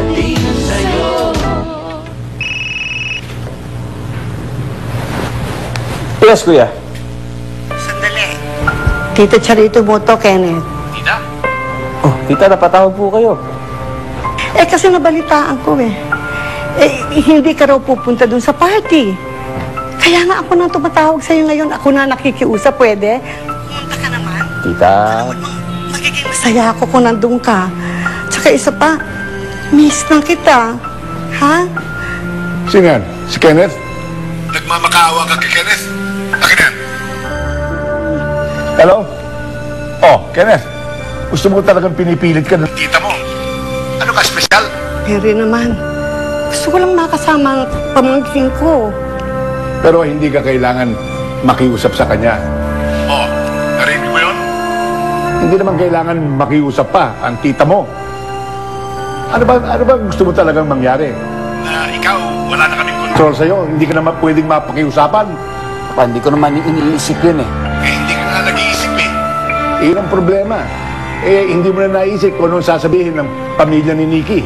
darating sa'yo. Yes, kuya. Sandali. Tita Charito mo to, Kenneth. Tita? Oh, tita, napatawag po kayo. Eh, kasi nabalitaan ko eh. Hindi ka raw pupunta dun sa party. Kaya nga ako nang tumatawag sa'yo ngayon. Ako na nakikiusap, pwede? Pumunta ka naman. Tita. Magiging masaya ako kung nandun ka. Tsaka isa pa, miss lang kita. Ha? Sino yan? Si Kenneth? Nagmamakaawa ka kay Kenneth? Akin yan. Hello? Oh, Kenneth. Gusto mo talagang pinipilit ka ng Tita mo. Ano ka, espesyal? Pero naman, gusto ko lang makasama ang pamangkin ko. Pero hindi ka kailangan makiusap sa kanya. Oh, narinig mo yun? Hindi naman kailangan makiusap pa ang tita mo. Ano ba gusto mo talagang mangyari? Na ikaw, wala na kaming kontrol. Control sa'yo, hindi ka naman pwedeng mapakiusapan. Papa, hindi ko naman iniisip yun eh. Eh, hindi ka nga nag-iisip eh. Iyon ang problema. Hindi mo na naisip kung anong sasabihin ng pamilya ni Nikki.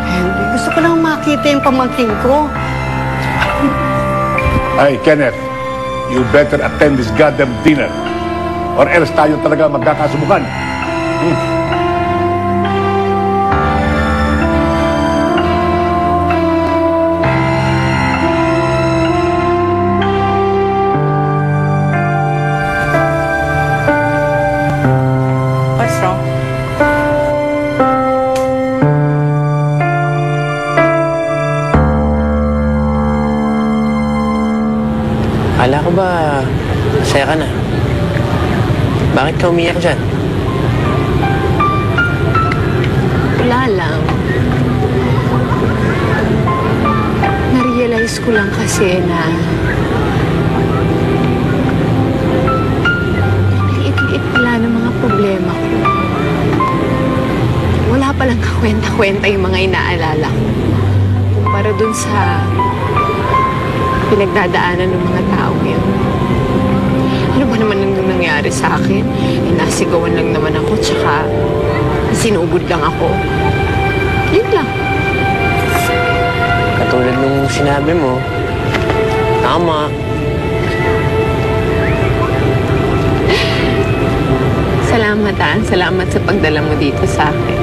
Henry, gusto ko lang makita yung pamangkin ko. Ay, Kenneth, you better attend this goddamn dinner. Or else tayo talaga magkakasubukan. What's wrong? Akala ko ba masaya ka na? Bakit ka umiyak dyan? Wala lang. Na-realize ko lang kasi na liit-liit pala ng mga problema ko. Wala palang kakwenta-kwenta yung mga inaalala ko. Kumpara dun sa pinagdadaanan ng mga tao ngayon. Ano ba naman ang nangyari sa akin? Nasigawan lang naman ako, tsaka sinugod lang ako. Yun lang. Katulad nung sinabi mo, tama. Salamat, Salamat sa pagdala mo dito sa akin.